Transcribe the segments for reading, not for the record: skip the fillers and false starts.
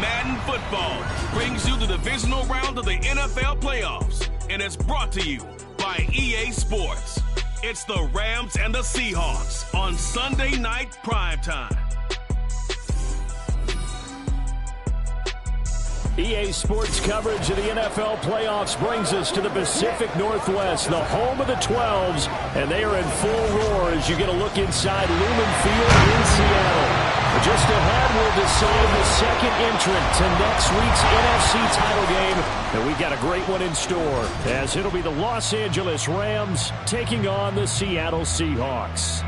Madden Football brings you the divisional round of the NFL playoffs, and it's brought to you by EA Sports. It's the Rams and the Seahawks on Sunday Night Primetime. EA Sports coverage of the NFL playoffs brings us to the Pacific Northwest, the home of the 12s, and they are in full roar as you get a look inside Lumen Field in Seattle. Just ahead, we'll decide the second entrant to next week's NFC title game, and we've got a great one in store, as it'll be the Los Angeles Rams taking on the Seattle Seahawks.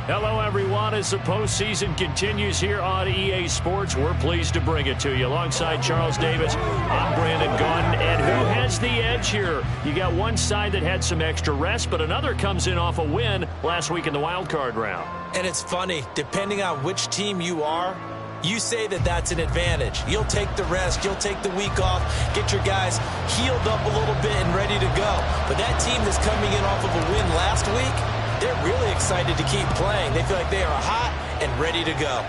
Hello, everyone. As the postseason continues here on EA Sports, we're pleased to bring it to you. Alongside Charles Davis, I'm Brandon Gaudin. And who has the edge here? You got one side that had some extra rest, but another comes in off a win last week in the wild card round. And it's funny, depending on which team you are, you say that that's an advantage. You'll take the rest, you'll take the week off, get your guys healed up a little bit and ready to go. But that team that's coming in off of a win last week, they're really excited to keep playing. They feel like they are hot and ready to go.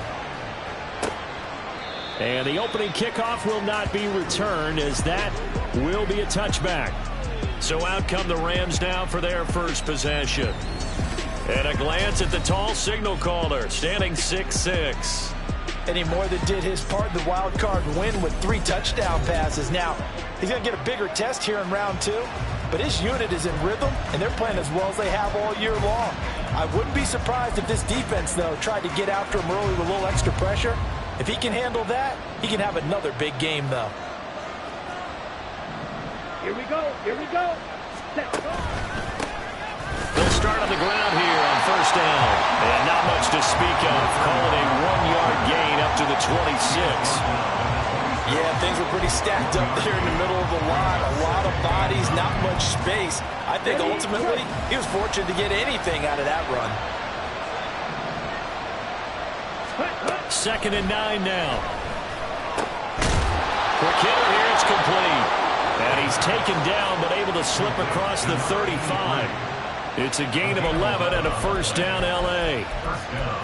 And the opening kickoff will not be returned, as that will be a touchback. So out come the Rams now for their first possession. And a glance at the tall signal caller, standing 6'6". And he more than did his part in the wild card win with 3 touchdown passes. Now, he's going to get a bigger test here in round 2. But his unit is in rhythm, and they're playing as well as they have all year long. I wouldn't be surprised if this defense, though, tried to get after him early with a little extra pressure. If he can handle that, he can have another big game, though. Here we go. Here we go. Let's go. They'll start on the ground here on first down. And not much to speak of. Call it a 1-yard gain up to the 26. Yeah, things were pretty stacked up there in the middle of the line. A lot of bodies, not much space. I think ultimately he was fortunate to get anything out of that run. 2nd and 9 now. Quick hitter here, it's complete. And he's taken down, but able to slip across the 35. It's a gain of 11 and a first down, L.A.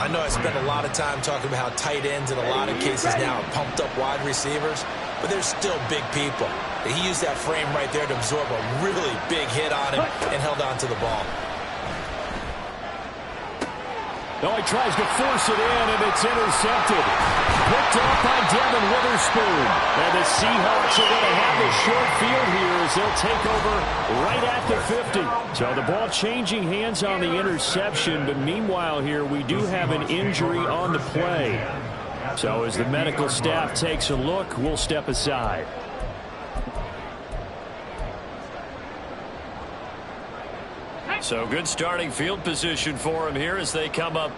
I know I spent a lot of time talking about how tight ends in a lot of cases now are pumped up wide receivers, but they're still big people. He used that frame right there to absorb a really big hit on him and held on to the ball. Oh, he tries to force it in, and it's intercepted. Picked off by Devin Witherspoon. And the Seahawks are going to have a short field here as they'll take over right at the 50. So the ball changing hands on the interception, but meanwhile here we do have an injury on the play. So as the medical staff takes a look, we'll step aside. So good starting field position for him here as they come up.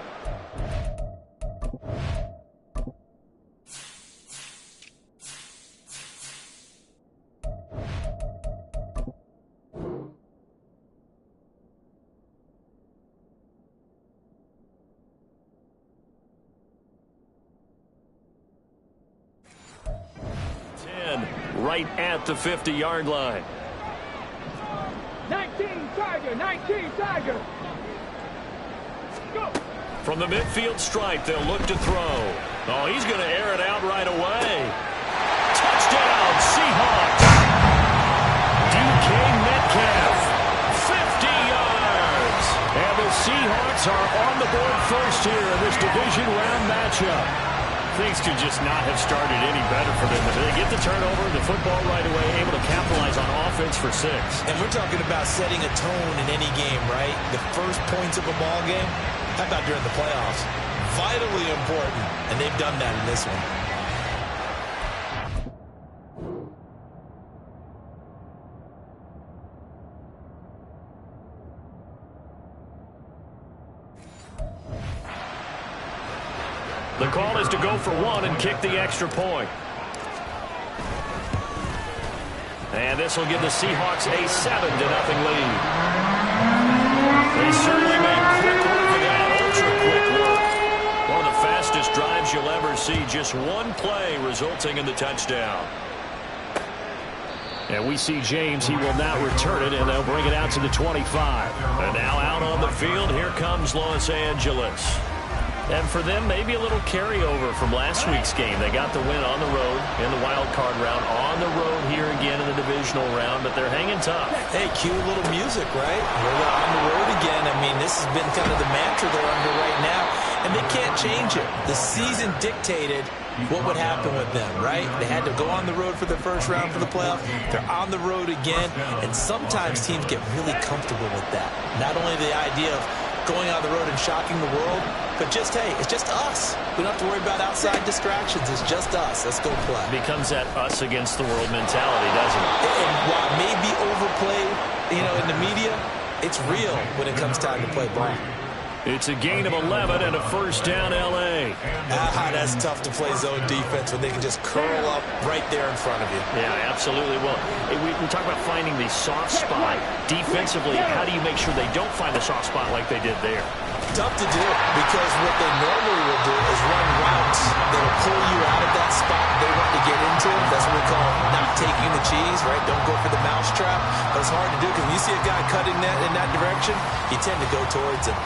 Right at the 50-yard line. 19 Tiger. Go. From the midfield stripe, they'll look to throw. Oh, he's going to air it out right away. Touchdown, Seahawks. DK Metcalf, 50 yards. And the Seahawks are on the board first here in this division round matchup. Things could just not have started any better for them. If they get the turnover, the football right away, able to capitalize on offense for 6. And we're talking about setting a tone in any game, right? The first points of a ball game, how about during the playoffs? Vitally important, and they've done that in this one. The call is to go for 1 and kick the extra point. And this will give the Seahawks a 7-0 lead. They certainly made quick work of that, ultra-quick work. One of the fastest drives you'll ever see. Just one play resulting in the touchdown. And we see James. He will not return it, and they'll bring it out to the 25. And now out on the field, here comes Los Angeles. And for them, maybe a little carryover from last week's game. They got the win on the road in the wild card round, on the road here again in the divisional round, but they're hanging tough. Hey, cue a little music, right? We're on the road again. I mean, this has been kind of the mantra they're under right now, and they can't change it. The season dictated what would happen with them, right? They had to go on the road for the first round for the playoffs. They're on the road again, and sometimes teams get really comfortable with that. Not only the idea of going on the road and shocking the world, but just, hey, it's just us. We don't have to worry about outside distractions. It's just us. Let's go play. Becomes that us against the world mentality, doesn't it? And while it may be overplayed, in the media, it's real when it comes time to play ball. It's a gain of 11 and a first down, L.A. That's tough to play zone defense when they can just curl up right there in front of you. Yeah, absolutely. Well, we talk about finding the soft spot. Defensively, how do you make sure they don't find the soft spot like they did there? Tough to do, because what they normally will do is run routes that will pull you out of that spot they want to get into. That's what we call not taking the cheese, right? Don't go for the mousetrap. But it's hard to do because when you see a guy cutting that in that direction, you tend to go towards him.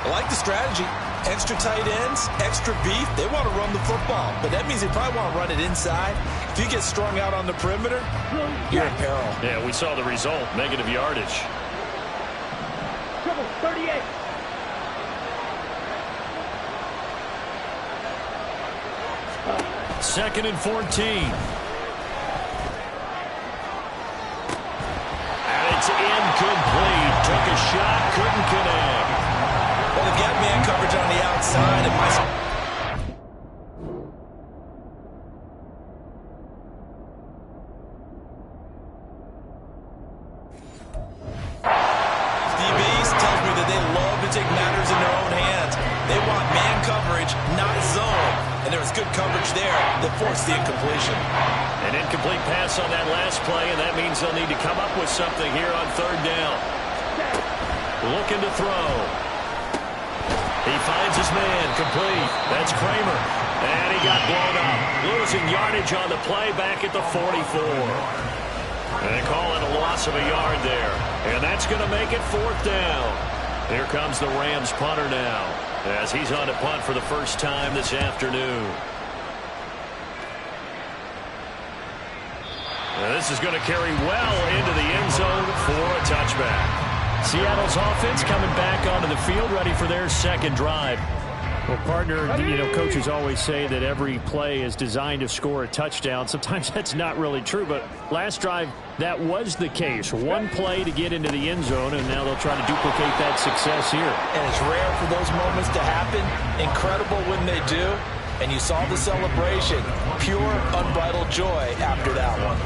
I like the strategy. Extra tight ends, extra beef. They want to run the football, but that means they probably want to run it inside. If you get strung out on the perimeter, you're in peril. Yeah, we saw the result. Negative yardage. Triple 38. Second and 14. And it's incomplete. Took a shot, couldn't connect. Well, they've got man coverage on the outside. DBs tells me that they love to take matters in their own hands. They want man coverage, not zone. And there was good coverage there that forced the incompletion. An incomplete pass on that last play, and that means they'll need to come up with something here on third down. Looking to throw. He finds his man, complete. That's Kramer. And he got blown up. Losing yardage on the play back at the 44. And they call it a loss of a yard there. And that's going to make it fourth down. Here comes the Rams punter now, as he's on to punt for the first time this afternoon. And this is going to carry well into the end zone for a touchback. Seattle's offense coming back onto the field, ready for their second drive. Well, partner, coaches always say that every play is designed to score a touchdown. Sometimes that's not really true, but last drive, that was the case. One play to get into the end zone, and now they'll try to duplicate that success here. And it's rare for those moments to happen. Incredible when they do. And you saw the celebration. Pure, unbridled joy after that one.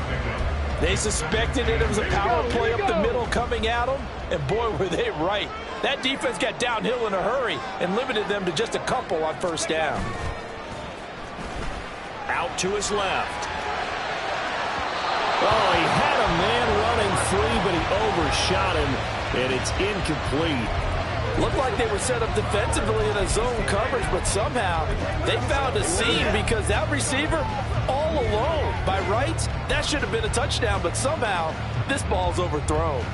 They suspected it was a power play up the middle coming at them, and boy, were they right. That defense got downhill in a hurry and limited them to just a couple on first down. Out to his left. Oh, he had a man running free, but he overshot him, and it's incomplete. Looked like they were set up defensively in a zone coverage, but somehow they found a seam because that receiver all alone. By rights, that should have been a touchdown, but somehow this ball's overthrown.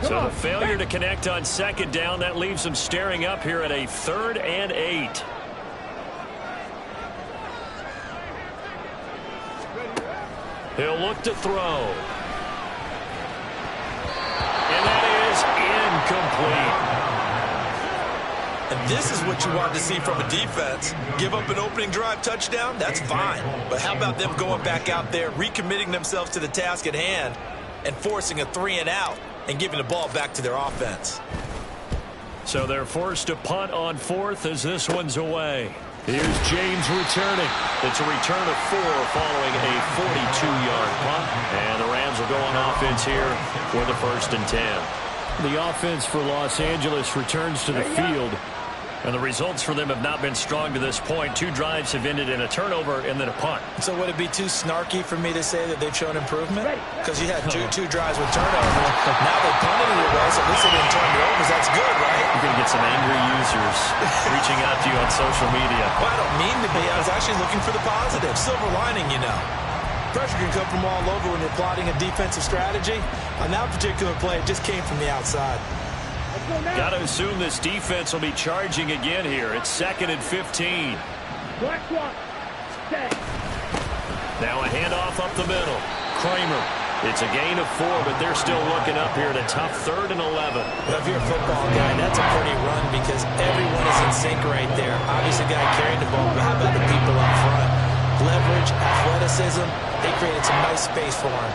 So the failure to connect on second down, that leaves them staring up here at a 3rd and 8. He'll look to throw. And that is incomplete. And this is what you want to see from a defense. Give up an opening drive touchdown, that's fine. But how about them going back out there, recommitting themselves to the task at hand, and forcing a 3-and-out and giving the ball back to their offense. So they're forced to punt on 4th as this one's away. Here's James returning. It's a return of 4 following a 42-yard punt. And the Rams will go on offense here for the 1st and 10. The offense for Los Angeles returns to the field. And the results for them have not been strong to this point. 2 drives have ended in a turnover and then a punt. So would it be too snarky for me to say that they've shown improvement? Because you had two drives with turnovers. Now they punted it away, so at least they didn't turn it over. That's good, right? You're going to get some angry users reaching out to you on social media. Well, I don't mean to be. I was actually looking for the positive. Silver lining, Pressure can come from all over when you're plotting a defensive strategy. On that particular play, it just came from the outside. Got to assume this defense will be charging again here. It's 2nd and 15. Now a handoff up the middle. Kramer. It's a gain of 4, but they're still looking up here at a tough 3rd and 11. Well, if you're a football guy, that's a pretty run because everyone is in sync right there. Obviously, guy carrying the ball, but how about the people up front? Leverage, athleticism, they created some nice space for him.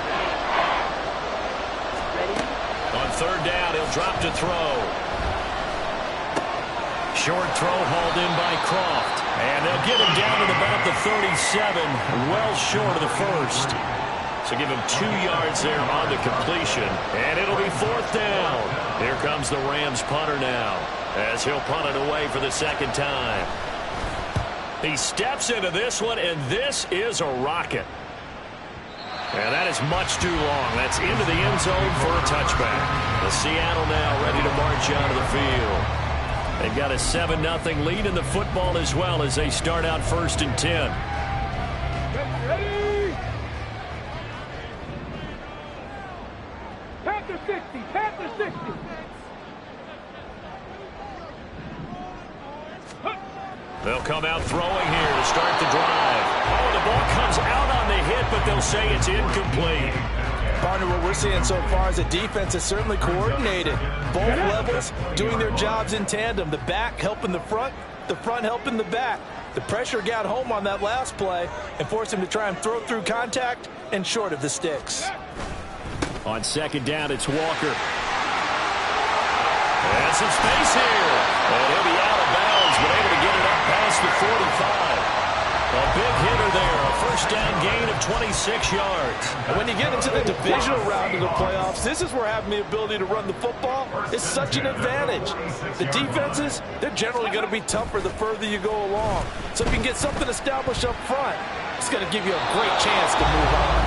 On 3rd down, he'll drop to throw. Short throw hauled in by Croft. And they'll get him down at about the 37, well short of the first. So give him 2 yards there on the completion. And it'll be 4th down. Here comes the Rams punter now, as he'll punt it away for the 2nd time. He steps into this one, and this is a rocket. And that is much too long. That's into the end zone for a touchback. The Seattle now ready to march out of the field. They've got a 7-0 lead in the football as well as they start out 1st and 10. Ready? Panther 60, Panther 60. They'll come out throwing here to start the drive. Oh, the ball comes out on the hit, but they'll say it's incomplete. Partner, what we're seeing so far is a defense is certainly coordinated. Both levels doing their jobs in tandem. The back helping the front helping the back. The pressure got home on that last play and forced him to try and throw through contact and short of the sticks. On 2nd down, it's Walker. And some space here. And he'll be out of bounds, but able to get it up past the 45. A big hitter there. A 1st down gain of 26 yards. And when you get into the divisional round of the playoffs, this is where having the ability to run the football is such an advantage. The defenses, they're generally going to be tougher the further you go along. So if you can get something established up front, it's going to give you a great chance to move on.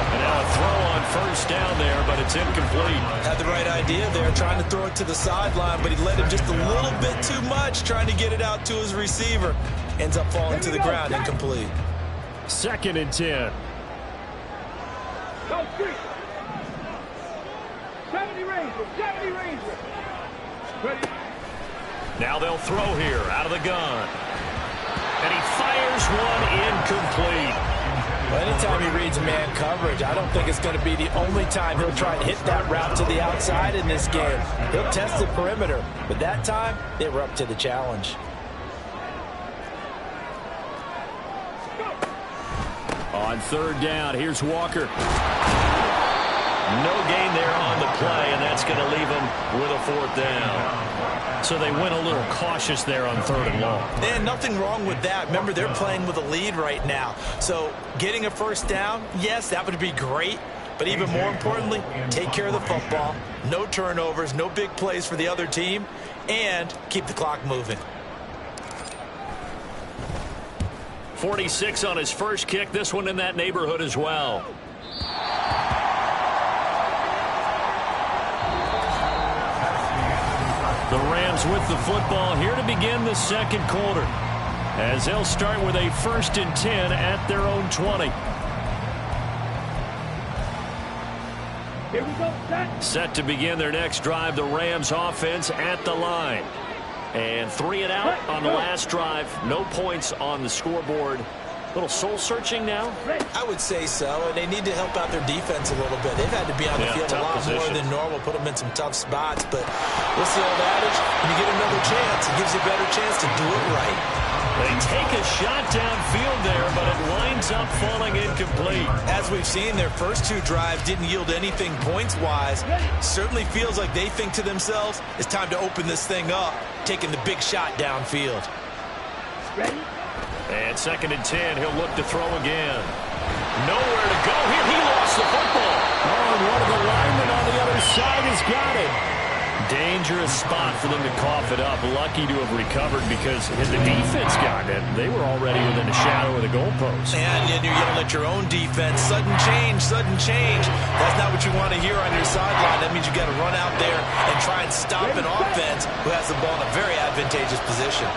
And now a throw on 1st down there, but it's incomplete. Had the right idea there, trying to throw it to the sideline, but he let him just a little bit too much, trying to get it out to his receiver. Ends up falling to the ground, incomplete. 2nd and 10. Go street. 70 Ranger, 70 Ranger. Ready? Now they'll throw here out of the gun. And he fires one incomplete. Well, anytime he reads man coverage, I don't think it's going to be the only time he'll try to hit that route to the outside in this game. He'll test the perimeter, but that time, they were up to the challenge. On 3rd down, here's Walker. No gain there on the play, and that's going to leave him with a 4th down. So they went a little cautious there on 3rd and long. And nothing wrong with that. Remember, they're playing with a lead right now. So getting a 1st down, yes, that would be great. But even more importantly, take care of the football. No turnovers, no big plays for the other team, and keep the clock moving. 46 on his first kick. This one in that neighborhood as well. The Rams with the football here to begin the 2nd quarter, as they'll start with a 1st and 10 at their own 20. Here we go, Set to begin their next drive, the Rams offense at the line. And 3 and out on the last drive. No points on the scoreboard. A little soul-searching now? I would say so, and they need to help out their defense a little bit. They've had to be on the field a lot more than normal, put them in some tough spots. But what's the old adage? When you get another chance, it gives you a better chance to do it right. They take a shot downfield there, but it winds up falling incomplete. As we've seen, their first 2 drives didn't yield anything points-wise. Certainly feels like they think to themselves, it's time to open this thing up, taking the big shot downfield. Ready? And 2nd and 10, he'll look to throw again. Nowhere to go here. He lost the football. Oh, and one of the linemen on the other side has got it. Dangerous spot for them to cough it up. Lucky to have recovered because had the defense gotten it, they were already within a shadow of the goalpost. And you yell at your own defense. Sudden change, sudden change. That's not what you want to hear on your sideline. That means you got to run out there and try and stop an offense who has the ball in a very advantageous position.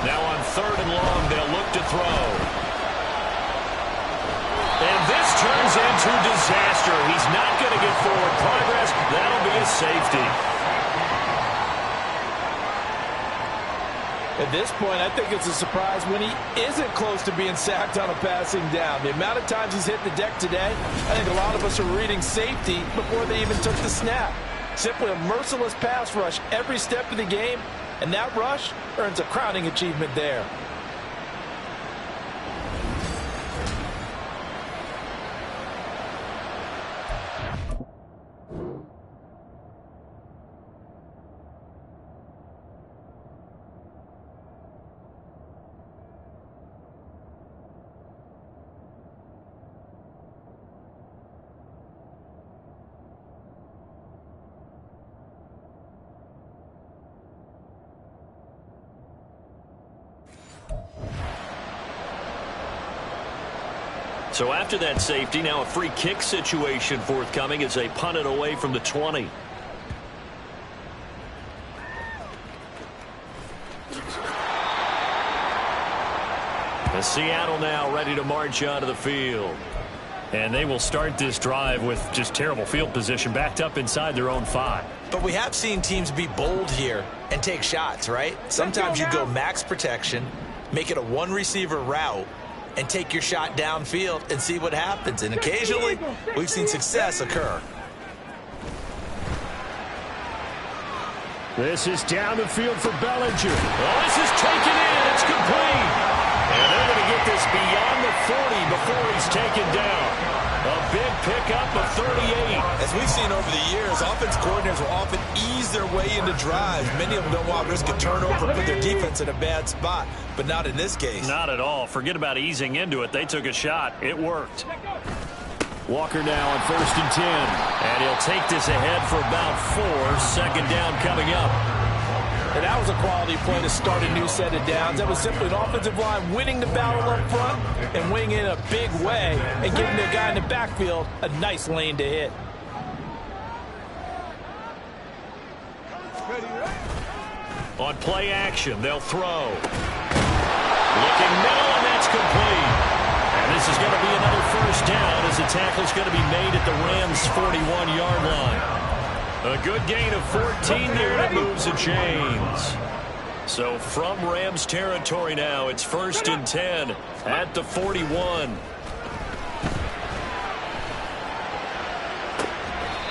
Now on 3rd and long, they'll look to throw. And this turns into disaster. He's not going to get forward progress. That'll be a safety. At this point, I think it's a surprise when he isn't close to being sacked on a passing down. The amount of times he's hit the deck today, I think a lot of us are reading safety before they even took the snap. Simply a merciless pass rush every step of the game, and that rush earns a crowning achievement there. So after that safety, now a free kick situation forthcoming as they punt it away from the 20. And Seattle now ready to march onto the field. And they will start this drive with just terrible field position, backed up inside their own 5. But we have seen teams be bold here and take shots, right? Sometimes you go max protection, make it a one-receiver route, and take your shot downfield and see what happens. And occasionally, we've seen success occur. This is down the field for Bellinger. Oh, this is taken in. It's complete. And they're going to get this beyond the 40 before he's taken down. A big pickup of 38. As we've seen over the years, offense coordinators will often ease their way into drives. Many of them don't want to risk a turnover, put their defense in a bad spot, but not in this case. Not at all. Forget about easing into it. They took a shot. It worked. Walker now on 1st and 10. And he'll take this ahead for about 4. Second down coming up. And that was a quality play to start a new set of downs. That was simply an offensive line winning the battle up front and winning in a big way and giving the guy in the backfield a nice lane to hit. On play action, they'll throw. Looking middle, and that's complete. And this is going to be another first down as the tackle's going to be made at the Rams' 41-yard line. A good gain of 14 there that moves the chains. So from Rams territory now, it's 1st and 10 at the 41.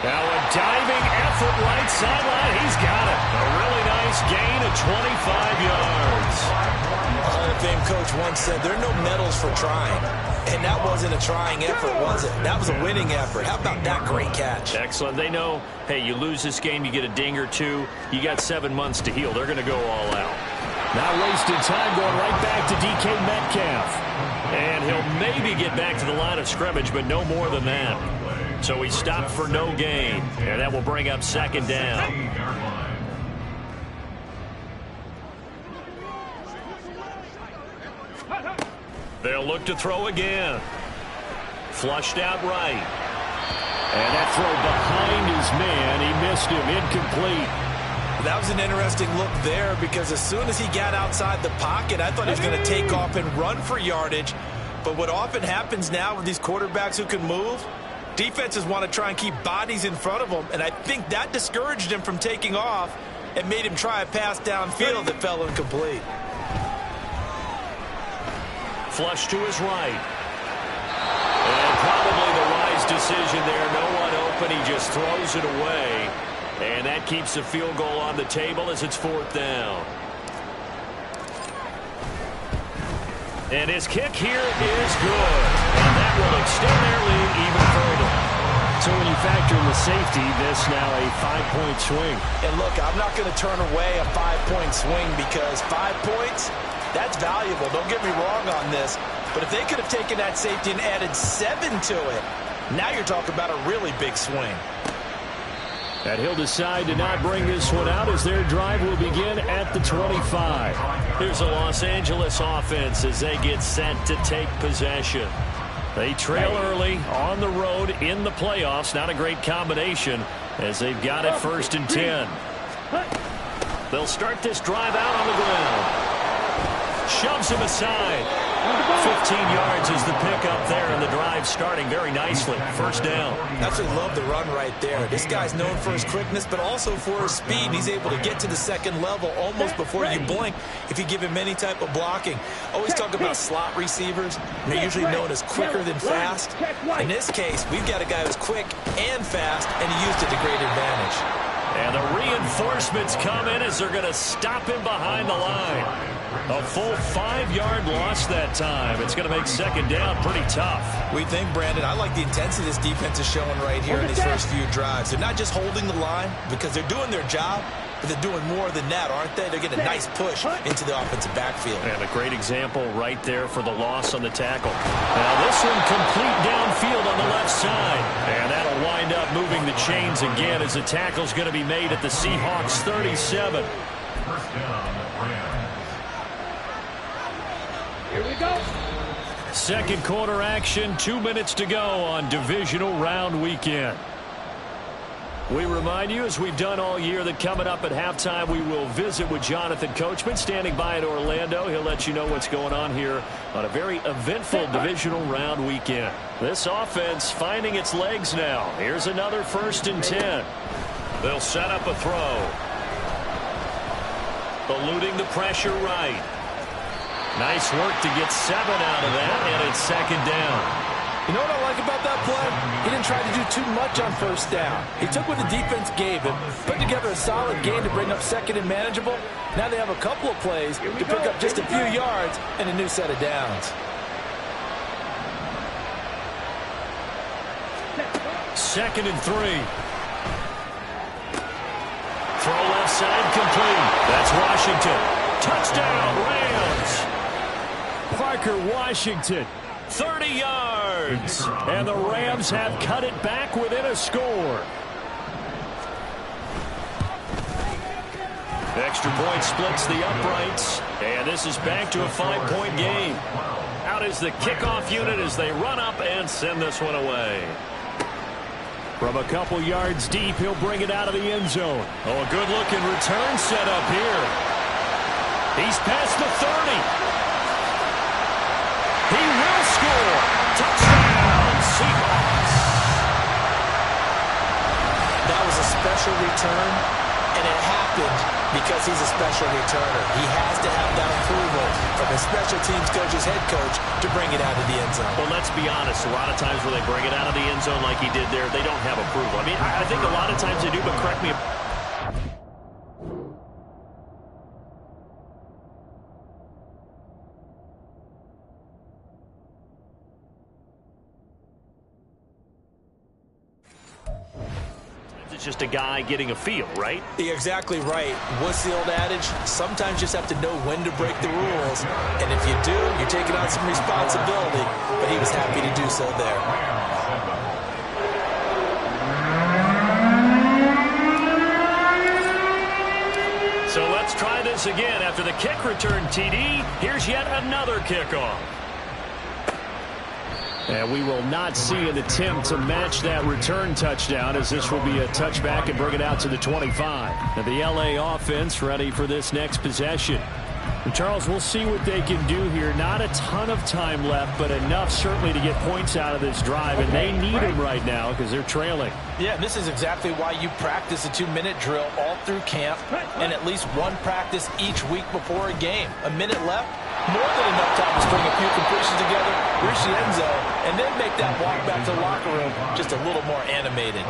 Now a diving effort right sideline. He's got it. A really nice gain of 25 yards. Hall of Fame coach once said there are no medals for trying. And that wasn't a trying effort, was it? That was a winning effort. How about that great catch? Excellent. They know, hey, you lose this game, you get a ding or two. You got 7 months to heal. They're going to go all out. Not wasting time, going right back to DK Metcalf. And he'll maybe get back to the line of scrimmage, but no more than that. So he stopped for no gain. And that will bring up 2nd down. They'll look to throw again. Flushed out right. And that throw behind his man. He missed him. Incomplete. That was an interesting look there because as soon as he got outside the pocket, I thought he was going to take off and run for yardage. But what often happens now with these quarterbacks who can move, defenses want to try and keep bodies in front of them. And I think that discouraged him from taking off and made him try a pass downfield that fell incomplete. Flush to his right. And probably the wise decision there. No one open. He just throws it away. And that keeps the field goal on the table as it's 4th down. And his kick here is good. And that will extend their lead even further. So when you factor in the safety, this now a 5-point swing. And look, I'm not going to turn away a 5-point swing because 5 points, that's valuable. Don't get me wrong on this. But if they could have taken that safety and added 7 to it, now you're talking about a really big swing. And he'll decide to not bring this one out as their drive will begin at the 25. Here's the Los Angeles offense as they get set to take possession. They trail early on the road in the playoffs. Not a great combination as they've got it 1st and 10. They'll start this drive out on the ground. Shoves him aside. 15 yards is the pickup there, and the drive starting very nicely. First down. Absolutely love the run right there. This guy's known for his quickness, but also for his speed. He's able to get to the second level almost before you blink if you give him any type of blocking. Always talk about slot receivers. They're usually known as quicker than fast. In this case, we've got a guy who's quick and fast, and he used it to great advantage. And the reinforcements come in as they're going to stop him behind the line. A full 5-yard loss that time. It's going to make second down pretty tough. We think, Brandon, I like the intensity this defense is showing right here in these first few drives. They're not just holding the line because they're doing their job, but they're doing more than that, aren't they? They're getting a nice push into the offensive backfield. And a great example right there for the loss on the tackle. Now this one complete downfield on the left side. And that'll wind up moving the chains again as the tackle's going to be made at the Seahawks 37. Here we go. Second quarter action, 2 minutes to go on divisional round weekend. We remind you, as we've done all year, that coming up at halftime, we will visit with Jonathan Coachman standing by in Orlando. He'll let you know what's going on here on a very eventful divisional round weekend. This offense finding its legs now. Here's another 1st and 10. They'll set up a throw. Eluding the pressure right. Nice work to get 7 out of that, and it's second down. You know what I like about that play? He didn't try to do too much on first down. He took what the defense gave him, put together a solid game to bring up second and manageable. Now they have a couple of plays to pick up just a few yards and a new set of downs. Second and 3. Throw left side complete. That's Washington. Touchdown, Rams. Parker Washington, 30 yards. And the Rams have cut it back within a score. Extra point splits the uprights. And this is back to a 5-point game. Out is the kickoff unit as they run up and send this one away. From a couple yards deep, he'll bring it out of the end zone. Oh, a good-looking return set up here. He's past the 30. He will score. Touchdown, Seahawks. That was a special return, and it happened because he's a special returner. He has to have that approval from his special teams coach's head coach to bring it out of the end zone. Well, let's be honest. A lot of times when they bring it out of the end zone like he did there, they don't have approval. I mean, I think a lot of times they do, but correct me if it's just a guy getting a feel, right? You're exactly right. What's the old adage? Sometimes you just have to know when to break the rules. And if you do, you're taking on some responsibility. But he was happy to do so there. So let's try this again. After the kick return TD, here's yet another kickoff. And we will not see an attempt to match that return touchdown, as this will be a touchback and bring it out to the 25. And the LA offense ready for this next possession. And Charles, we'll see what they can do here. Not a ton of time left, but enough certainly to get points out of this drive. And they need them right now because they're trailing. Yeah, this is exactly why you practice a 2-minute drill all through camp and at least one practice each week before a game. A minute left, more than enough time to string a few completions together, reach the end zone, and then make that walk back to the locker room just a little more animated.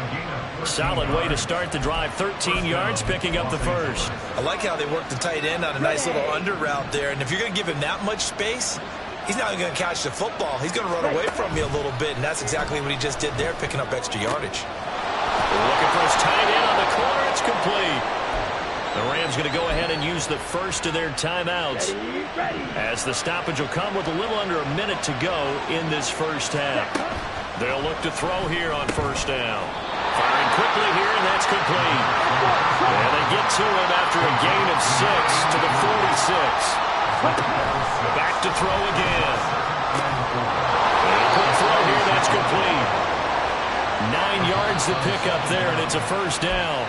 Solid way to start the drive. 13 yards, picking up the first. I like how they work the tight end on a nice little under route there. And if you're going to give him that much space, he's not going to catch the football. He's going to run away from you a little bit, and that's exactly what he just did there, picking up extra yardage. Looking for his tight end on the corner. It's complete. The Rams going to go ahead and use the first of their timeouts, as the stoppage will come with a little under a minute to go in this first half. They'll look to throw here on first down. Firing quickly here, and that's complete. And they get to him after a gain of 6 to the 46. Back to throw again. And a quick throw here, that's complete. 9 yards to pick up there, and it's a first down.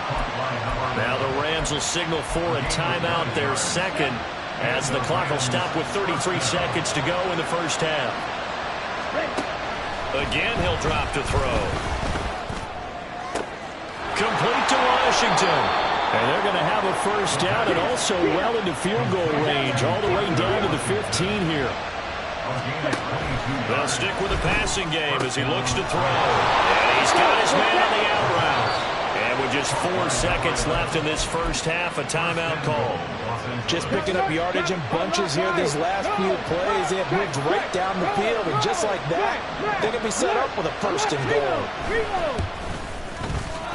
Now the Rams will signal for a timeout, their second, as the clock will stop with 33 seconds to go in the first half. Again, he'll drop to throw. Complete to Washington. And they're going to have a first down and also well into field goal range, all the way down to the 15 here. They'll stick with the passing game as he looks to throw. And he's got his man on the out route. And with just 4 seconds left in this first half, a timeout call. Just picking up yardage in bunches here these last few plays. They have moved right down the field, and just like that, they can be set up with a first and goal.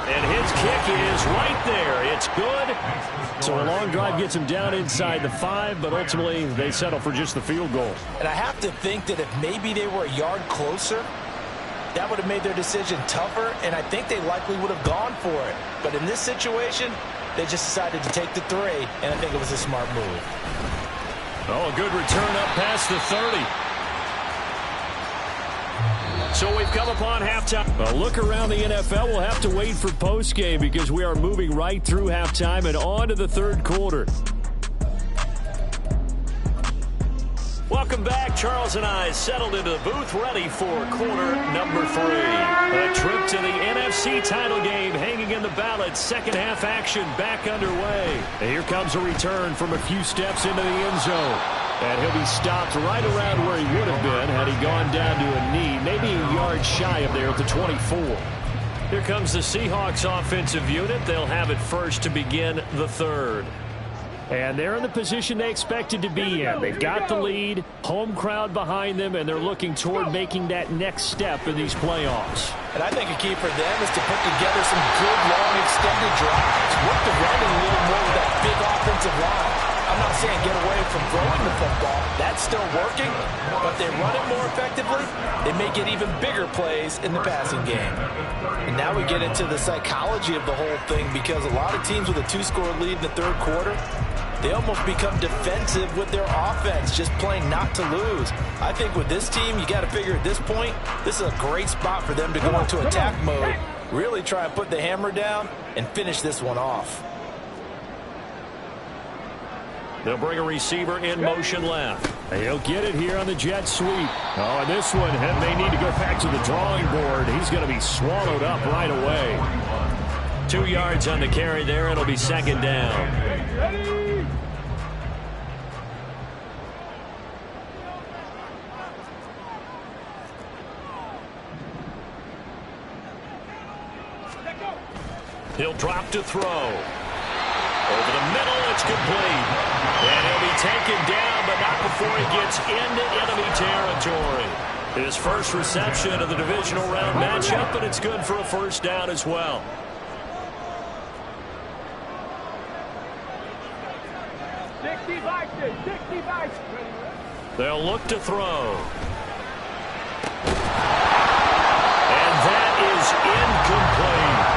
And his kick is right there. It's good. So a long drive gets him down inside the 5, but ultimately they settle for just the field goal. And I have to think that if maybe they were a yard closer, that would have made their decision tougher, and I think they likely would have gone for it. But in this situation, they just decided to take the 3, and I think it was a smart move. Oh, a good return up past the 30. So we've come upon halftime. A look around the NFL. We'll have to wait for postgame because we are moving right through halftime and on to the third quarter. Welcome back. Charles and I settled into the booth ready for quarter number 3. A trip to the NFC title game hanging in the balance. Second half action back underway. And here comes a return from a few steps into the end zone. And he'll be stopped right around where he would have been had he gone down to a knee, maybe a yard shy of there at the 24. Here comes the Seahawks offensive unit. They'll have it first to begin the third. And they're in the position they expected to be in. They've got the lead, home crowd behind them, and they're looking toward making that next step in these playoffs. And I think a key for them is to put together some good, long, extended drives. Work the running a little more with that big offensive line. I'm not saying get away from throwing the football. That's still working, but they run it more effectively. They may get even bigger plays in the passing game. And now we get into the psychology of the whole thing because a lot of teams with a 2-score lead in the third quarter, they almost become defensive with their offense, just playing not to lose. I think with this team, you got to figure at this point, this is a great spot for them to go into attack mode, really try and put the hammer down and finish this one off. They'll bring a receiver in motion left. He'll get it here on the jet sweep. Oh, and this one may need to go back to the drawing board. He's going to be swallowed up right away. 2 yards on the carry there. It'll be second down. He'll drop to throw. Over the middle, it's complete. And he'll be taken down, but not before he gets into enemy territory. His first reception of the divisional round matchup, and it's good for a first down as well. They'll look to throw. And that is incomplete.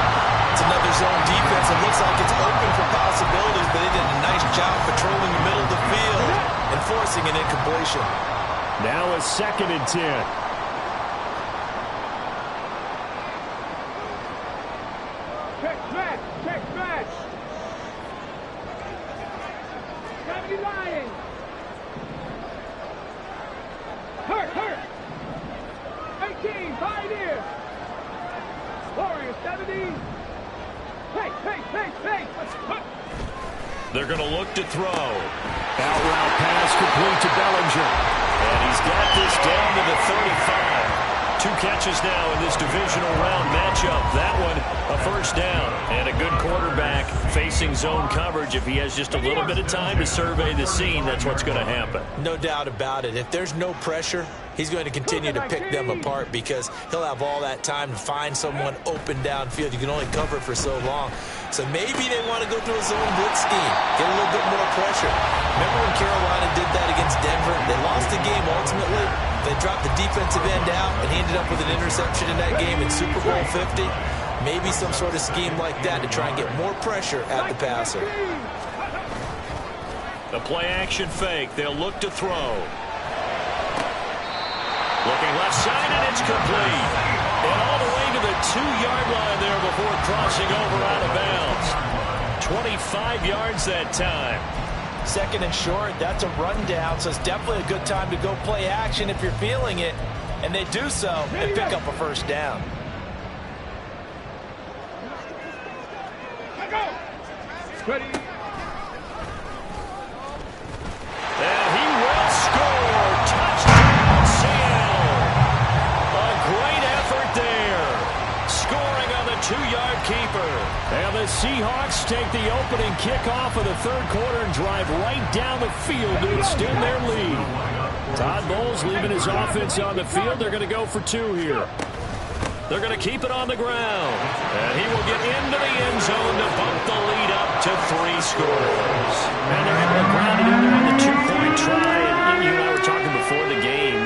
It's another zone defense. It looks like it's open for possibilities, but they did a nice job patrolling the middle of the field and forcing an incompletion. Now a 2nd and 10. Check smash. Gravity lying. Hurt. 18, Pioneer. Warrior 70. Hey. They're going to look to throw. Out route pass complete to Bellinger. And he's got this down to the 35. 2 catches now in this divisional round matchup. That one, a first down. And a good quarterback facing zone coverage. If he has just a little bit of time to survey the scene, that's what's going to happen. No doubt about it. If there's no pressure, he's going to continue to pick them apart because he'll have all that time to find someone open downfield. You can only cover it for so long. So maybe they want to go to a zone blitz scheme, get a little bit more pressure. Remember when Carolina did that against Denver? They lost the game ultimately. They dropped the defensive end out, and he ended up with an interception in that game in Super Bowl 50. Maybe some sort of scheme like that to try and get more pressure at the passer. The play-action fake. They'll look to throw. Looking left side, and it's complete. And all the way to the 2-yard line there before crossing over out of bounds. 25 yards that time. 2nd and short, that's a rundown, so it's definitely a good time to go play action if you're feeling it. And they do so and pick up a first down. Ready. And he will score. Touchdown, Seattle. A great effort there. Scoring on the 2-yard keeper. And the Seahawks take the opening kickoff of the 3rd quarter and drive right down the field to extend their lead. Todd Bowles leaving his offense on the field. They're going to go for 2 here. They're going to keep it on the ground. And he will get into the end zone to bump the lead up to 3 scores. And they're able to ground it in there on the 2-point try. And you and I were talking before the game.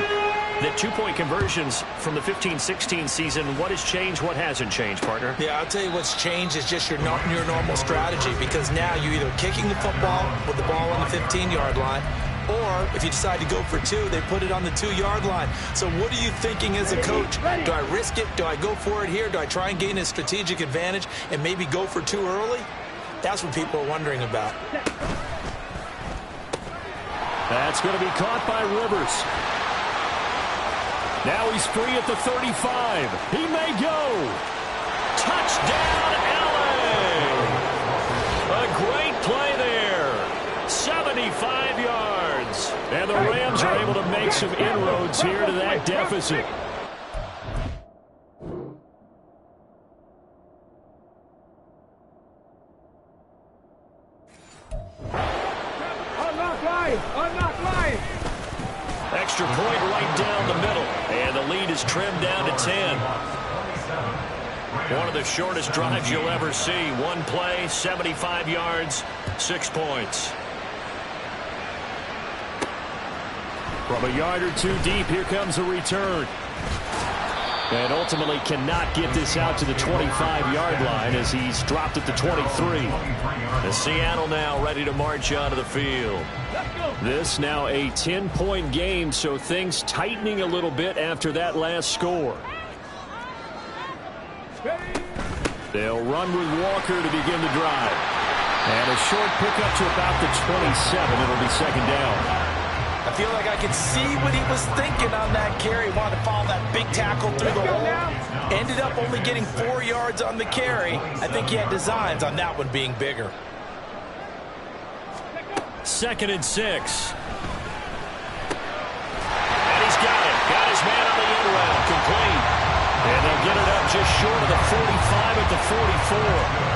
The 2-point conversions from the 15-16 season, what has changed, what hasn't changed, partner? Yeah, I'll tell you what's changed is just your normal strategy, because now you're either kicking the football with the ball on the 15-yard line, or if you decide to go for 2, they put it on the 2-yard line. So what are you thinking as a coach? Do I risk it? Do I go for it here? Do I try and gain a strategic advantage and maybe go for 2 early? That's what people are wondering about. That's going to be caught by Rivers. Now he's free at the 35. He may go. Touchdown, LA! A great play there. 75 yards. And the Rams are able to make some inroads here to that deficit. Unlock line. Extra point right down the middle. And the lead is trimmed down to 10. One of the shortest drives you'll ever see. One play, 75 yards, 6 points. From a yard or 2 deep, here comes a return. And ultimately cannot get this out to the 25-yard line as he's dropped at the 23. The Seattle now ready to march onto the field. This now a 10-point game, so things tightening a little bit after that last score. They'll run with Walker to begin the drive. And a short pickup to about the 27. It'll be 2nd down. I feel like I can see what he was thinking on that carry. Wanted to follow that big tackle through the hole. Ended up only getting 4 yards on the carry. I think he had designs on that one being bigger. 2nd and 6. And he's got it. Got his man on the end route. Complete. And they'll get it up just short of the 45 at the 44.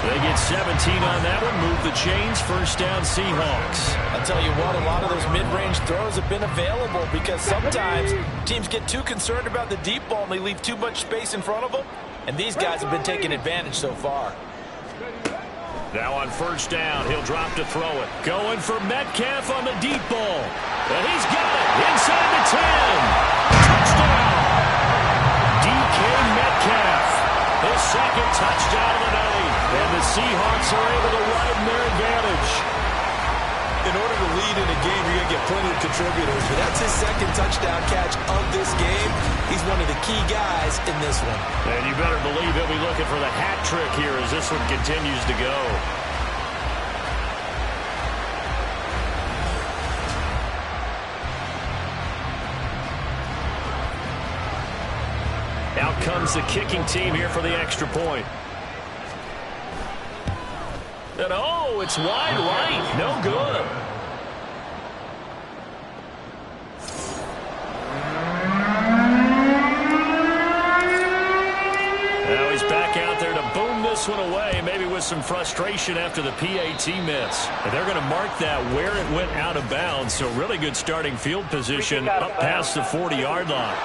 They get 17 on that one. Move the chains. 1st down, Seahawks. I'll tell you what, a lot of those mid-range throws have been available because sometimes teams get too concerned about the deep ball and they leave too much space in front of them. And these guys have been taking advantage so far. Now on 1st down, he'll drop to throw it. Going for Metcalf on the deep ball. And he's got it inside the 10. Touchdown. DK Metcalf. His 2nd touchdown of the night. And the Seahawks are able to widen their advantage. In order to lead in a game, you're going to get plenty of contributors. But that's his 2nd touchdown catch of this game. He's one of the key guys in this one. And you better believe he'll be looking for the hat trick here as this one continues to go. Out comes the kicking team here for the extra point. And oh, it's wide right. No good. Now he's back out there to boom this one away, maybe with some frustration after the PAT miss. And they're going to mark that where it went out of bounds, so really good starting field position up past the 40-yard line.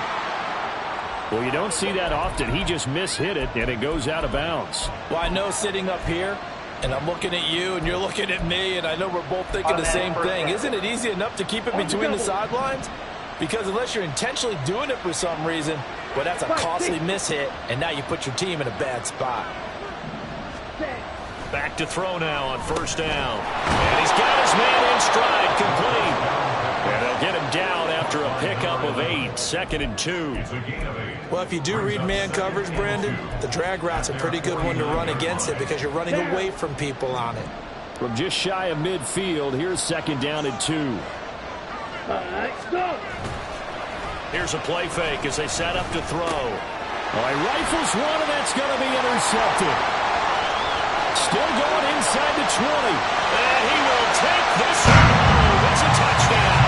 Well, you don't see that often. He just mishit it, and it goes out of bounds. Well, I know sitting up here, and I'm looking at you, and you're looking at me, and I know we're both thinking the same thing. Isn't it easy enough to keep it between the sidelines? Because unless you're intentionally doing it for some reason, well, that's a costly mishit, and now you put your team in a bad spot. Back to throw now on 1st down. And he's got his man in stride, complete. And they'll get him down after a pickup of 8, 2nd and 2. Well, if you do read man coverage, Brandon, the drag route's a pretty good one to run against it because you're running away from people on it. From just shy of midfield, here's 2nd down and 2. All right, go. Here's a play fake as they set up to throw. All right, rifles one, and that's going to be intercepted. Still going inside the 20. And he will take this one home. It's a touchdown.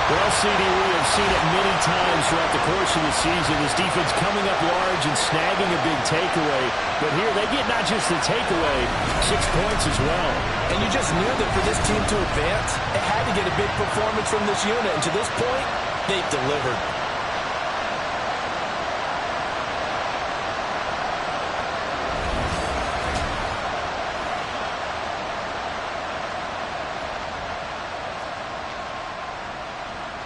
Well, CD, we have seen it many times throughout the course of the season. This defense coming up large and snagging a big takeaway. But here they get not just the takeaway, 6 points as well. And you just knew that for this team to advance, it had to get a big performance from this unit. And to this point, they've delivered.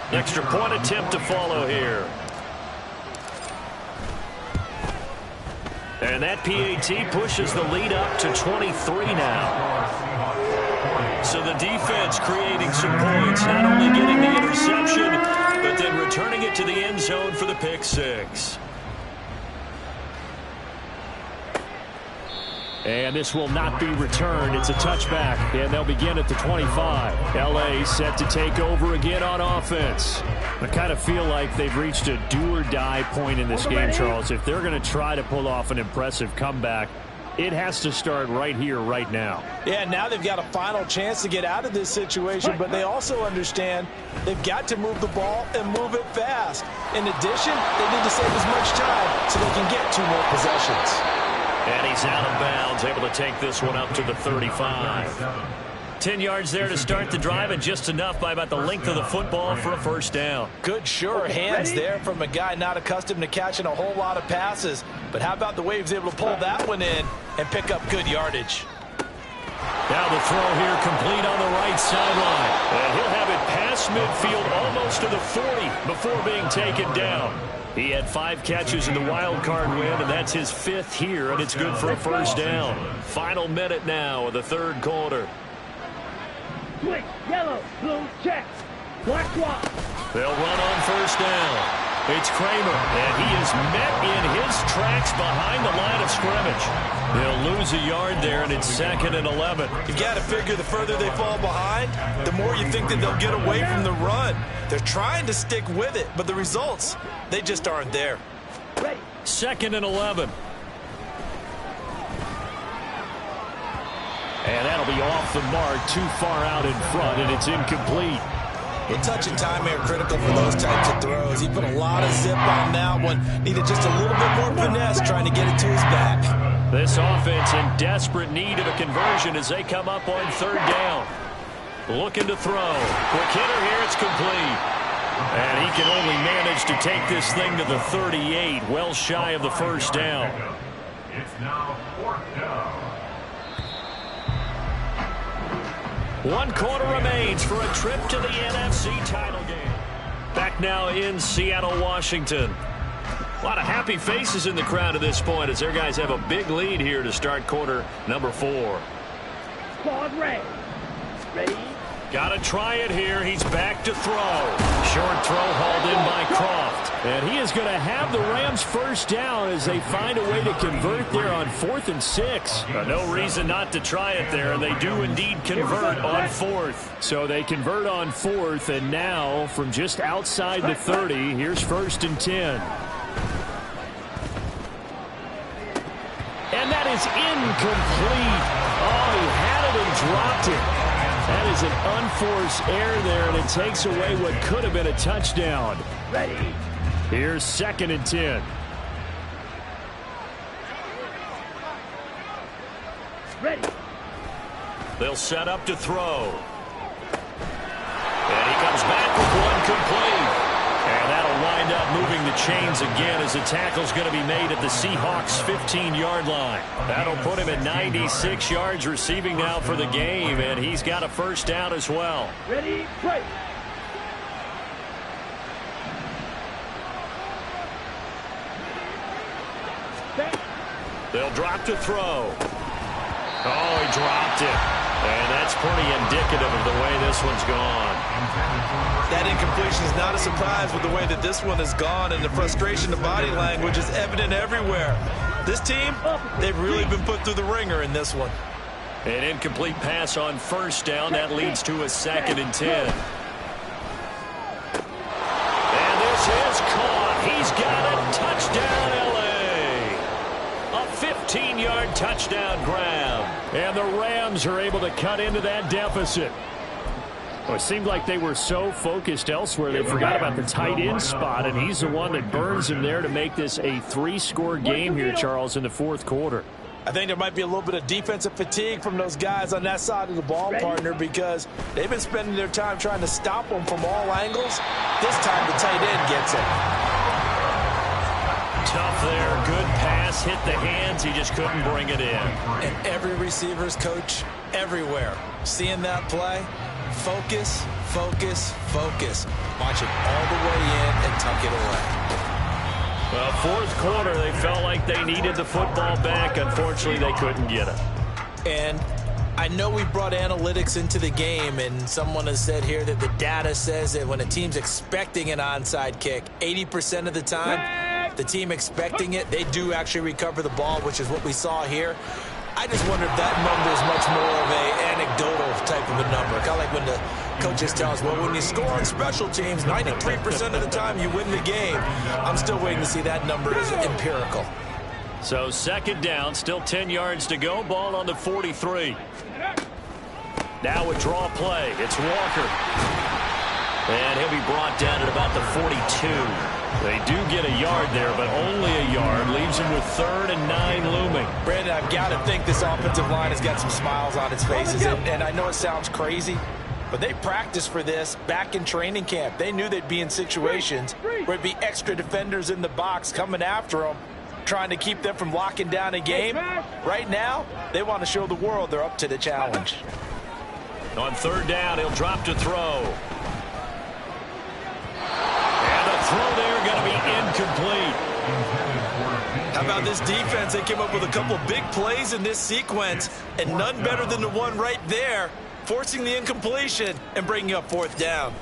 Extra point attempt to follow here. And that PAT pushes the lead up to 23 now. So the defense creating some points, not only getting the interception, but then returning it to the end zone for the pick six. And this will not be returned. It's a touchback, and they'll begin at the 25. L.A. set to take over again on offense. I kind of feel like they've reached a do-or-die point in this game, Charles. If they're going to try to pull off an impressive comeback, it has to start right here, right now. Yeah, now they've got a final chance to get out of this situation, but they also understand they've got to move the ball and move it fast. In addition, they need to save as much time so they can get 2 more possessions. And he's out of bounds, able to take this one up to the 35. 10 yards there to start the drive, and just enough by about the length of the football for a first down. Good, sure hands there from a guy not accustomed to catching a whole lot of passes. But how about the way he was able to pull that one in and pick up good yardage? Now the throw here complete on the right sideline. And he'll have it past midfield almost to the 40 before being taken down. He had 5 catches in the wild card win, and that's his 5th here, and it's good for a first down. Final minute now of the 3rd quarter. Switch, yellow, blue, check. Black swap. They'll run on first down. It's Kramer, and he is met in his tracks behind the line of scrimmage. They'll lose a yard there, and it's 2nd and 11. You got to figure the further they fall behind, the more you think that they'll get away from the run. They're trying to stick with it, but the results, they just aren't there. Ready. 2nd and 11. And that'll be off the mark, too far out in front, and it's incomplete. Well, touch and time are critical for those types of throws. He put a lot of zip on that one. Needed just a little bit more finesse trying to get it to his back. This offense in desperate need of a conversion as they come up on 3rd down. Looking to throw. Quick hitter here, it's complete. And he can only manage to take this thing to the 38, well shy of the first down. It's now 4th down. 1 quarter remains for a trip to the NFC title game. Back now in Seattle, Washington. A lot of happy faces in the crowd at this point as their guys have a big lead here to start quarter number 4. Squad red. Ready. Got to try it here. He's back to throw. Short throw hauled in by Croft. And he is going to have the Rams first down as they find a way to convert there on 4th and 6. No reason not to try it there, and they do indeed convert on 4th. So they convert on 4th, and now from just outside the 30, here's 1st and 10. And that is incomplete. Oh, he had it and dropped it. That is an unforced error there, and it takes away what could have been a touchdown. Ready. Here's 2nd and 10. Ready. They'll set up to throw. And he comes back with one complete. And that'll wind up moving the chains again as the tackle's going to be made at the Seahawks' 15-yard line. That'll put him at 96 yards receiving now for the game, and he's got a first down as well. Ready, break. They'll drop to throw. Oh, he dropped it. And that's pretty indicative of the way this one's gone. That incompletion is not a surprise with the way that this one has gone, and the frustration of body language is evident everywhere. This team, they've really been put through the ringer in this one. An incomplete pass on first down. That leads to a 2nd and 10. And this is caught. He's got it. Touchdown, L.A. A 15-yard touchdown grab. And the Rams are able to cut into that deficit. Well, it seemed like they were so focused elsewhere they forgot about the tight end spot, and he's the one that burns him there to make this a 3-score game here, Charles, in the 4th quarter. I think there might be a little bit of defensive fatigue from those guys on that side of the ball, partner, because they've been spending their time trying to stop them from all angles. This time the tight end gets it. Tough there. Good pass. Hit the hands. He just couldn't bring it in. And every receiver's coach everywhere seeing that play. Focus, focus, focus. Watch it all the way in and tuck it away. Well, 4th quarter, they felt like they needed the football back. Unfortunately, they couldn't get it. And I know we brought analytics into the game, and someone has said here that the data says that when a team's expecting an onside kick, 80% of the time, the team expecting it, they do actually recover the ball, which is what we saw here. I just wonder if that number is much more of an anecdotal type of a number. Kind of like when the coaches tell us, well, when you score on special teams, 93% of the time you win the game. I'm still waiting to see that number is empirical. So 2nd down, still 10 yards to go. Ball on the 43. Now a draw play. It's Walker. And he'll be brought down at about the 42. They do get a yard there, but only a yard. Leaves him with 3rd and 9 looming. Brandon, I've got to think this offensive line has got some smiles on its faces. And I know it sounds crazy, but they practiced for this back in training camp. They knew they'd be in situations where it'd be extra defenders in the box coming after them, trying to keep them from locking down a game. Right now, they want to show the world they're up to the challenge. On 3rd down, he'll drop to throw. Throw there going to be incomplete. How about this defense? They came up with a couple big plays in this sequence, and none better than the one right there, forcing the incompletion and bringing up 4th down.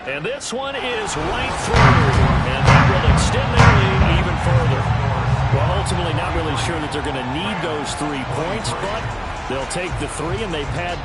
And this one is right through, and that will extend their lead even further. Well, ultimately not really sure that they're going to need those 3 points, but they'll take the 3, and they've had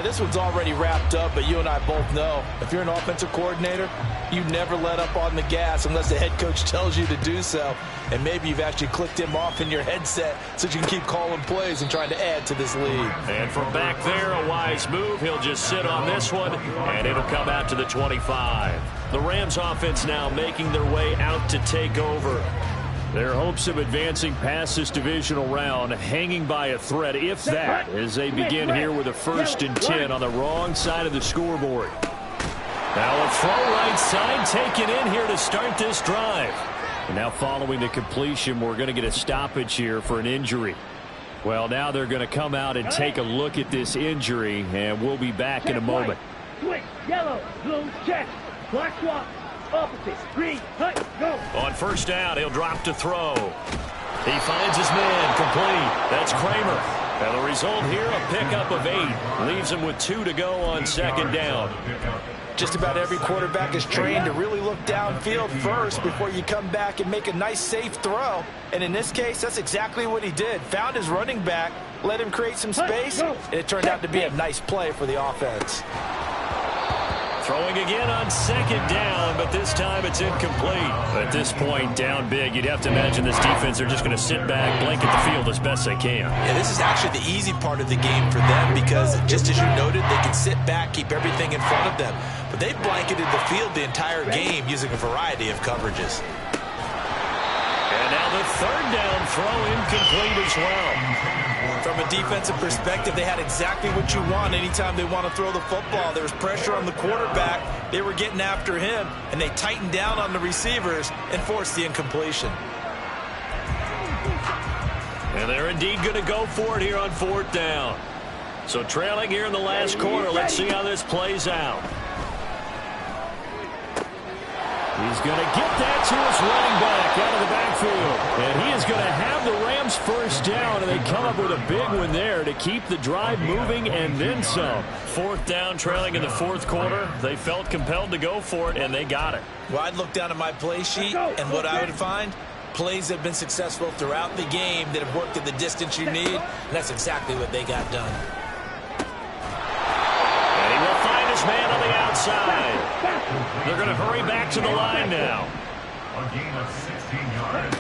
this one's already wrapped up, but you and I both know if you're an offensive coordinator, you never let up on the gas unless the head coach tells you to do so. And maybe you've actually clicked him off in your headset so you can keep calling plays and trying to add to this lead. And from back there, a wise move. He'll just sit on this one, and it'll come out to the 25. The Rams offense now making their way out to take over. Their hopes of advancing past this divisional round hanging by a thread, if that, as they begin here with a 1st and 10 on the wrong side of the scoreboard. Now a throw right side taken in here to start this drive. And now following the completion, we're going to get a stoppage here for an injury. Well, now they're going to come out and take a look at this injury, and we'll be back in a moment. Switch, yellow, blue, check, black swap. Opposite, green, hut, go. On 1st down, he'll drop to throw. He finds his man, complete. That's Kramer. And the result here, a pickup of 8. Leaves him with 2 to go on 2nd down. Just about every quarterback is trained to really look downfield first before you come back and make a nice, safe throw. And in this case, that's exactly what he did. Found his running back, let him create some space, and it turned out to be a nice play for the offense. Throwing again on 2nd down, but this time it's incomplete. At this point, down big, you'd have to imagine this defense, they're just going to sit back, blanket the field as best they can. Yeah, this is actually the easy part of the game for them because, just as you noted, they can sit back, keep everything in front of them. But they've blanketed the field the entire game using a variety of coverages. And now the 3rd down throw incomplete as well. From a defensive perspective, they had exactly what you want anytime they want to throw the football. There was pressure on the quarterback. They were getting after him, and they tightened down on the receivers and forced the incompletion. And they're indeed going to go for it here on 4th down. So trailing here in the last quarter, let's see how this plays out. He's going to get that to his running back out of the backfield. And he is going to have the Rams 1st down, and they come up with a big one there to keep the drive moving and then some. Fourth down, trailing in the fourth quarter. They felt compelled to go for it, and they got it. Well, I'd look down at my play sheet, and what I would find, plays have been successful throughout the game that have worked at the distance you need, and that's exactly what they got done. And he will find his man on the outside. They're going to hurry back to the line now. A gain of 16 yards.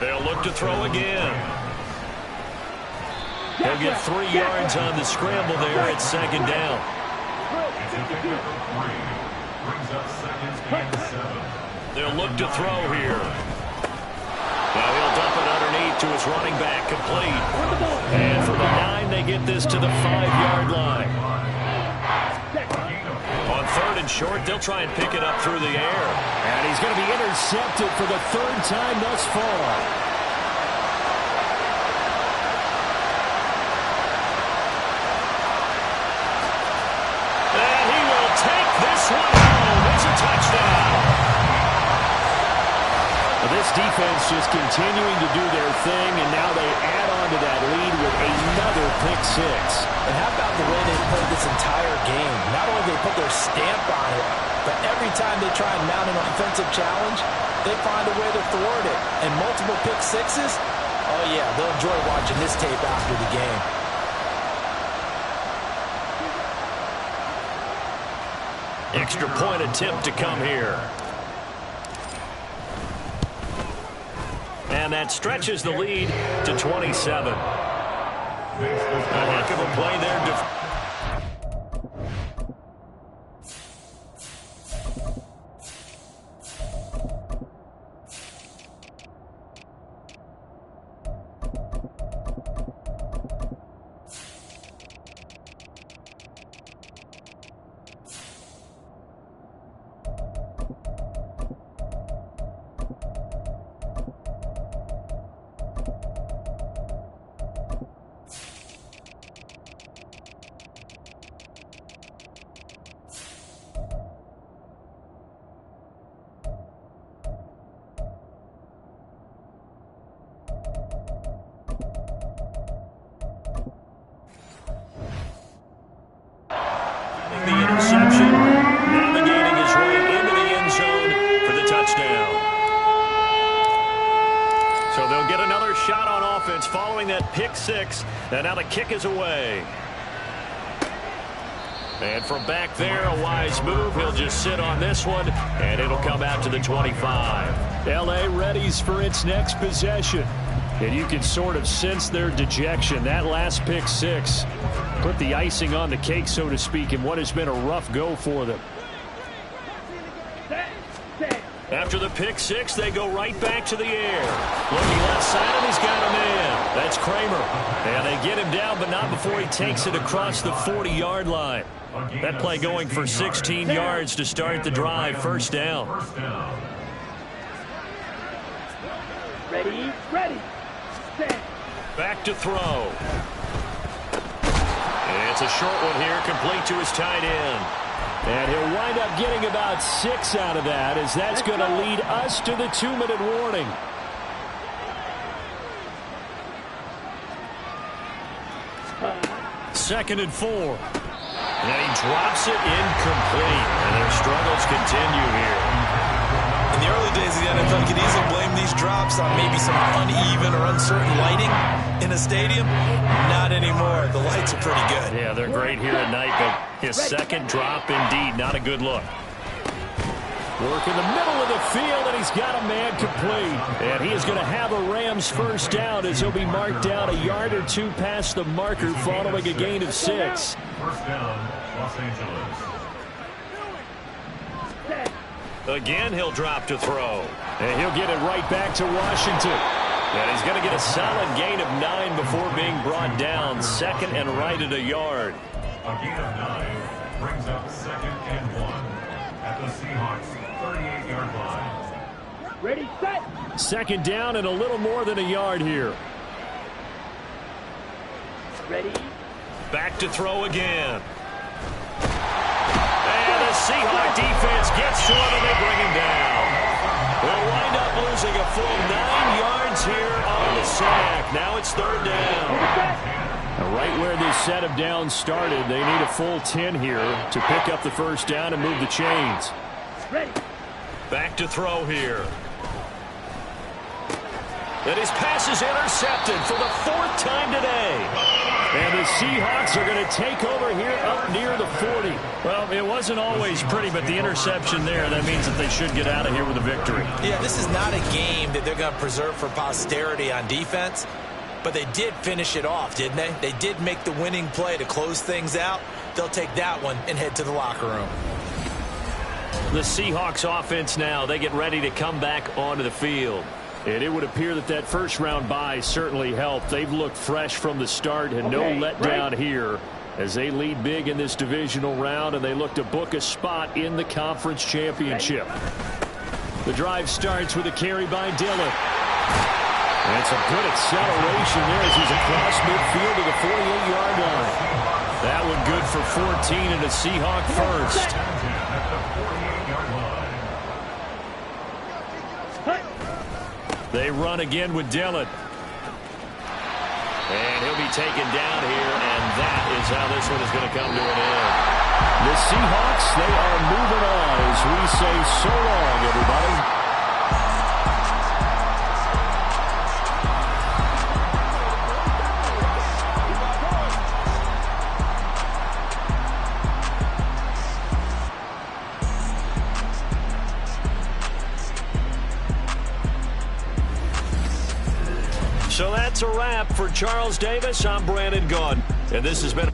They'll look to throw again. They'll get 3 yards on the scramble there at second down. It's a pickup of 3. Brings up seconds and 7. They'll look to throw here. Now he'll dump it underneath to his running back, complete. And from the 9, they get this to the 5-yard line. On third and short, they'll try and pick it up through the air. And he's going to be intercepted for the 3rd time thus far. And he will take this one home. It's a touchdown. This defense just continuing to do their thing, and now they add on to that lead with another pick 6. And how about the way they played this entire game? Not only did they put their stamp on it, but every time they try and mount an offensive challenge, they find a way to thwart it. And multiple pick 6s, oh yeah, they'll enjoy watching this tape after the game. Extra point attempt to come here. And that stretches the lead to 27. A heck of a play there. The interception, navigating his way into the end zone for the touchdown. So they'll get another shot on offense following that pick 6, and now the kick is away. And from back there, a wise move. He'll just sit on this one, and it'll come out to the 25. L.A. readies for its next possession. And you can sort of sense their dejection. That last pick 6 put the icing on the cake, so to speak, in what has been a rough go for them. After the pick 6, they go right back to the air. Looking left side, and he's got a man. That's Kramer. And they get him down, but not before he takes it across the 40-yard line. That play going for 16 yards to start the drive. First down. Ready, ready, set. Back to throw. And it's a short one here, complete to his tight end. And he'll wind up getting about 6 out of that, as that's going to lead us to the 2-minute warning. Second and 4. And he drops it incomplete. And their struggles continue here. In the early days of the NFL, you could easily blame these drops on maybe some uneven or uncertain lighting in a stadium. Not anymore. The lights are pretty good. Yeah, they're great here at night, but his second drop, indeed, not a good look. Work in the middle of the field, and he's got a man complete. And he is going to have a Rams first down as he'll be marked down a yard or 2 past the marker following a gain of 6. First down, Los Angeles. Again, he'll drop to throw. And he'll get it right back to Washington. And he's going to get a solid gain of 9 before being brought down. Second and right at a yard. A gain of 9 brings up second and 1 at the Seahawks 38-yard line. Ready, set. Second down and a little more than a yard here. Ready. Back to throw again. And the Seahawks defense gets to him and they bring him down. They'll wind up losing a full 9 yards here on the sack. Now it's third down. where this set of downs started. They need a full 10 here to pick up the first down and move the chains. Ready. Back to throw here. And his pass is intercepted for the 4th time today. And the Seahawks are going to take over here up near the 40. Well, it wasn't always pretty, but the interception there, that means that they should get out of here with a victory. Yeah, this is not a game that they're going to preserve for posterity on defense, but they did finish it off, didn't they? They did make the winning play to close things out. They'll take that one and head to the locker room. The Seahawks offense now, they get ready to come back onto the field. And it would appear that that first-round bye certainly helped. They've looked fresh from the start and no letdown here as they lead big in this divisional round, and they look to book a spot in the conference championship. The drive starts with a carry by Dillon. And some good acceleration there as he's across midfield to the 48-yard line. That one good for 14 and a Seahawk first. They run again with Dillon. And he'll be taken down here, and that is how this one is going to come to an end. The Seahawks, they are moving on as we say so long, everybody. So that's a wrap for Charles Davis. I'm Brandon Gaudin, and this has been